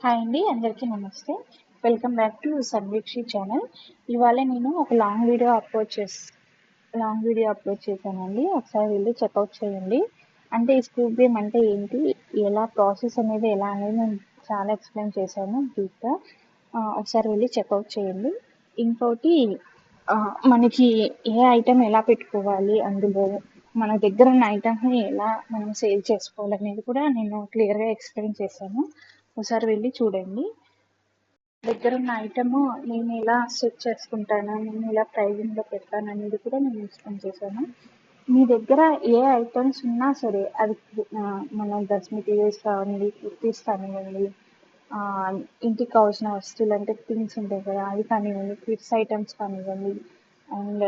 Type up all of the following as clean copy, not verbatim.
Hi అండి, అందరికీ నమస్తే. Welcome back to Sarvekshi channel. ఇవాళ నేను ఒక లాంగ్ వీడియో అప్లోడ్ చేశానండి. ఒకసారి వెళ్ళి చెక్అవుట్ చేయండి. అంటే ఈ స్కూప్ గేమ్ అంటే ఏంటి, ఎలా ప్రాసెస్ అనేది ఎలా అనేది నేను చాలా ఎక్స్ప్లెయిన్ చేశాను బ్రీఫ్గా. ఒకసారి వెళ్ళి చెక్అవుట్ చేయండి. ఇంకోటి, మనకి ఏ ఐటెం ఎలా పెట్టుకోవాలి, అందులో మన దగ్గర ఉన్న ఐటమ్ని ఎలా మనం సేల్ చేసుకోవాలి అనేది కూడా నేను క్లియర్గా ఎక్స్ప్లెయిన్ చేశాను. ఒకసారి వెళ్ళి చూడండి. దగ్గర ఉన్న ఐటమ్ నేను ఎలా సెట్ చేసుకుంటాను, నేను ఎలా ప్రైజింగ్లో పెడతాను అనేది కూడా నేను ఎక్స్ప్లెయిన్ చేశాను. మీ దగ్గర ఏ ఐటమ్స్ ఉన్నా సరే, అది మన డ్రెస్ మెటీరియల్స్ కానివ్వండి, కుర్తీస్ కానివ్వండి, ఇంటికి కావాల్సిన వస్తువులు అంటే థింగ్స్ ఉంటాయి కదా, అవి కానివ్వండి, కిడ్స్ ఐటమ్స్ కానివ్వండి, అండ్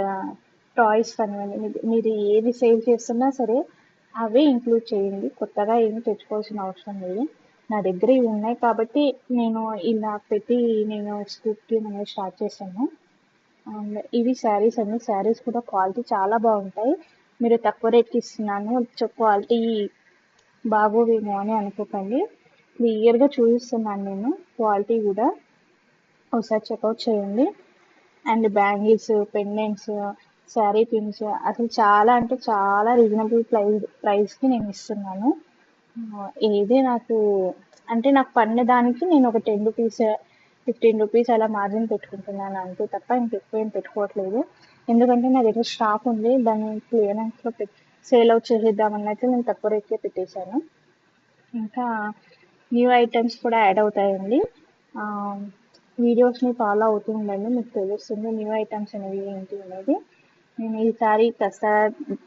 టాయ్స్ కానివ్వండి, మీరు ఏది సేల్ చేస్తున్నా సరే అవే ఇంక్లూడ్ చేయండి. కొత్తగా ఏమి తెచ్చుకోవాల్సిన అవసరం లేదు. నా దగ్గర ఇవి ఉన్నాయి కాబట్టి నేను ఇలా పెట్టి నేను స్కూప్ గేమ్ అనేది స్టార్ట్ చేశాను. అండ్ ఇవి శారీస్ అండి. శారీస్ కూడా క్వాలిటీ చాలా బాగుంటాయి. మీరు తక్కువ రేట్కి ఇస్తున్నాను క్వాలిటీ బాగోవేమో అని అనుకోకండి. క్లియర్గా చూపిస్తున్నాను నేను క్వాలిటీ కూడా. ఒకసారి చెక్అవుట్ చేయండి. And bangles, pendants, sari pins అసలు చాలా అంటే చాలా రీజనబుల్ ప్రైస్కి నేను ఇస్తున్నాను. ఏదే నాకు అంటే నాకు పడిన దానికి నేను ఒక 10 రూపీస్ 15 రూపీస్ అలా మార్జిన్ పెట్టుకుంటున్నాను అంతే తప్ప ఇంకెక్కువ ఏం పెట్టుకోవట్లేదు. ఎందుకంటే నా దగ్గర స్టాక్ ఉంది, దాన్ని క్లియరెన్స్లో సేల్ అవుట్ చేసేద్దామన్నట్టు నేను తక్కువ రేట్కే పెట్టేశాను. ఇంకా న్యూ ఐటమ్స్ కూడా యాడ్ అవుతాయండి. వీడియోస్ని ఫాలో అవుతూ ఉండండి, మీకు తెలుస్తుంది న్యూ ఐటమ్స్ అనేవి ఏంటి అనేది. నేను ఈసారి కాస్త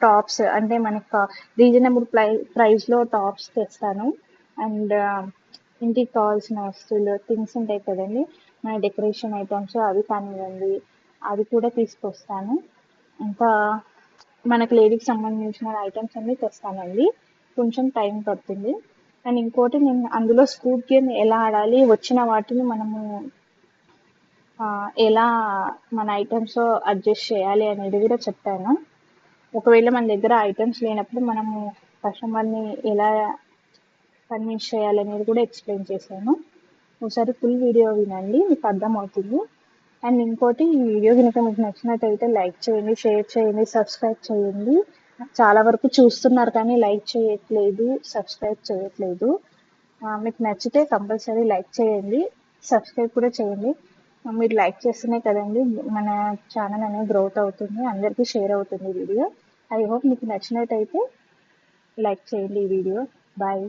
టాప్స్ అంటే మనకు రీజనబుల్ ప్రైస్లో టాప్స్ తెస్తాను. అండ్ ఇంటికి కావాల్సిన వస్తువులు థింగ్స్ ఉంటాయి కదండి, మన డెకరేషన్ ఐటమ్స్ అవి కానివ్వండి, అవి కూడా తీసుకొస్తాను. ఇంకా మనకు లేడీకి సంబంధించిన ఐటమ్స్ అన్నీ తెస్తానండి. కొంచెం టైం పడుతుంది. అండ్ ఇంకోటి, నేను అందులో స్కూప్ గేమ్ ఎలా ఆడాలి, వచ్చిన వాటిని మనము ఎలా మన ఐటమ్స్ అడ్జస్ట్ చేయాలి అనేది కూడా చెప్పాను. ఒకవేళ మన దగ్గర ఐటమ్స్ లేనప్పుడు మనము కస్టమర్ని ఎలా కన్విన్స్ చేయాలి అనేది కూడా ఎక్స్ప్లెయిన్ చేశాను. ఒకసారి ఫుల్ వీడియో వినండి, మీకు అర్థమవుతుంది. అండ్ ఇంకోటి, ఈ వీడియో కనుక మీకు నచ్చినట్టయితే లైక్ చేయండి, షేర్ చేయండి, సబ్స్క్రైబ్ చేయండి. చాలా వరకు చూస్తున్నారు కానీ లైక్ చేయట్లేదు, సబ్స్క్రైబ్ చేయట్లేదు. మీకు నచ్చితే కంపల్సరీ లైక్ చేయండి, సబ్స్క్రైబ్ కూడా చేయండి. మీరు లైక్ చేస్తేనే కదండి మన ఛానల్ అనేది గ్రోత్ అవుతుంది, అందరికీ షేర్ అవుతుంది వీడియో. ఐ హోప్ మీకు నచ్చినట్టయితే లైక్ చేయండి ఈ వీడియో. బాయ్.